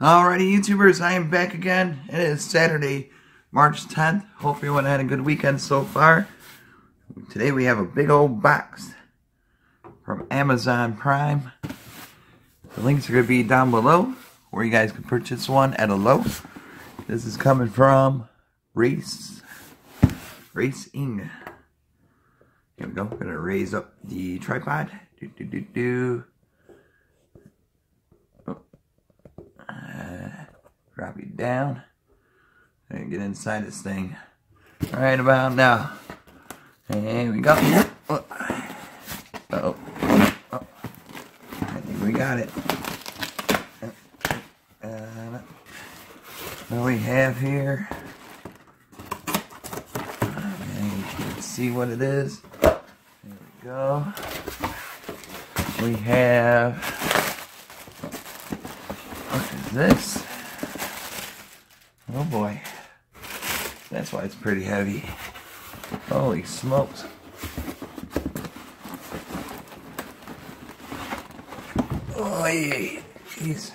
Alrighty, YouTubers, I am back again. It is Saturday, March 10th. Hope everyone had a good weekend so far. Today we have a big old box from Amazon Prime. The links are going to be down below where you guys can purchase one at a low. This is coming from Racing. Here we go. I'm going to raise up the tripod. Drop you down and get inside this thing right about now. And here we go. Uh-oh. Oh. I think we got it. What we have here, and you can see what it is. There we go. We have, what is this? Oh boy, that's why it's pretty heavy. Holy smokes. Oh yeah, jeez.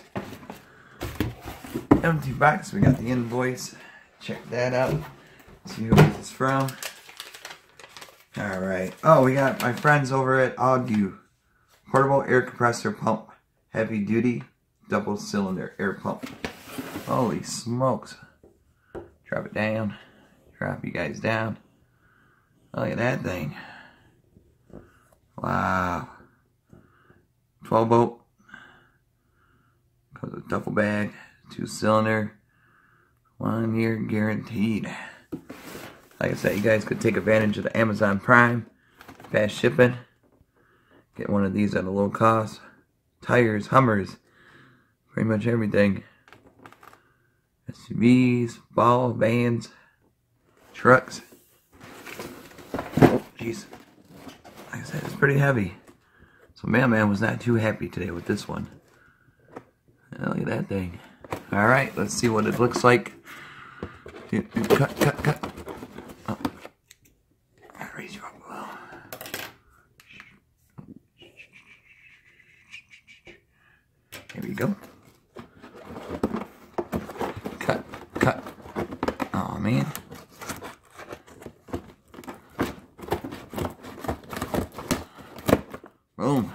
Empty box, we got the invoice. Check that out. See who it's from. Alright. Oh, we got my friends over at Audew. Portable air compressor pump. Heavy duty double cylinder air pump. Holy smokes. Drop it down. Drop you guys down. Look at that thing. Wow. 12 volt. Comes with a duffel bag. 2-cylinder. 1 year guaranteed. Like I said, you guys could take advantage of the Amazon Prime. Fast shipping. Get one of these at a low cost. Tires, Hummers. Pretty much everything. SUVs, ball, vans, trucks. Oh, jeez. Like I said, it's pretty heavy. So Mailman was not too happy today with this one. Look at that thing. Alright, let's see what it looks like. Cut. Oh. I'll raise you up a little. Here we go. Cut. Oh man. Boom.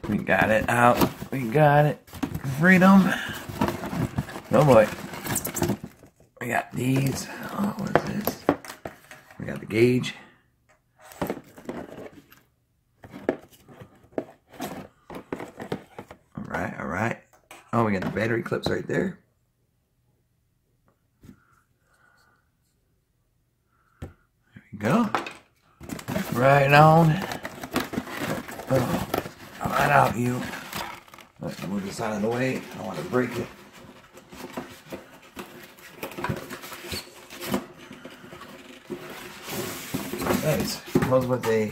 We got it out. We got it. Freedom. Oh boy. We got these. Oh, what is this? We got the gauge. Alright. Oh, we got the battery clips right there. There we go. Right on. Oh, come on out, you. Let's move this out of the way. I don't want to break it. Nice. Comes with a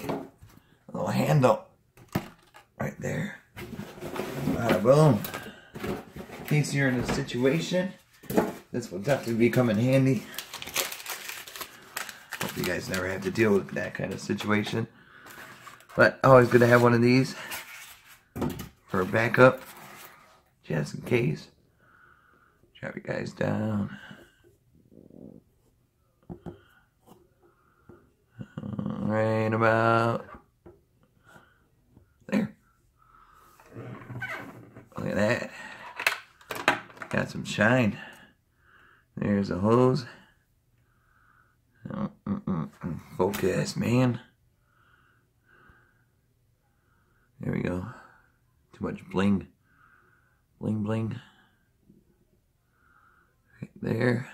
little handle right there. Bada boom. In case you're in a situation, this will definitely be coming handy. Hope you guys never have to deal with that kind of situation. But always good to have one of these for a backup, just in case. Drop you guys down. Right about there. Look at that. Got some shine. There's a hose. Focus, man. There we go. Too much bling. Bling. Right there.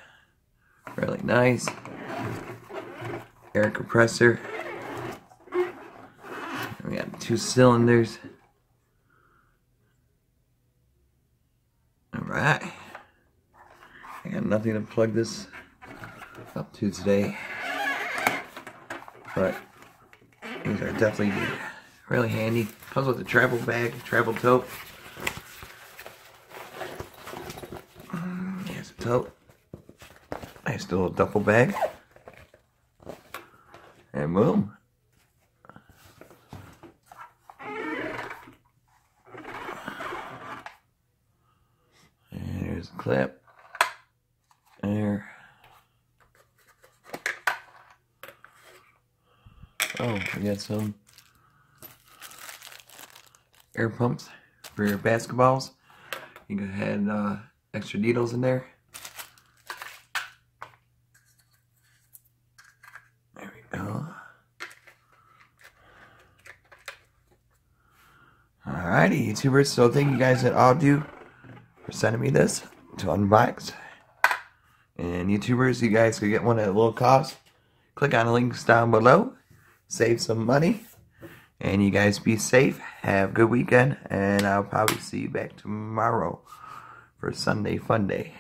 Really nice. Air compressor. We got 2 cylinders. Alright. I got nothing to plug this up to today. But these are definitely really handy. Comes with a travel bag, travel tote. Here's a tote. Nice little duffel bag. And boom. clip. There. Oh, we got some air pumps for your basketballs. You can add extra needles in there. There we go. Alrighty, YouTubers. So thank you guys at Audew for sending me this to unbox. And YouTubers, you guys could get one at a low cost. Click on the links down below. Save some money. And you guys be safe. Have a good weekend. And I'll probably see you back tomorrow for Sunday Fun Day.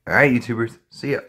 Alright, YouTubers. See ya.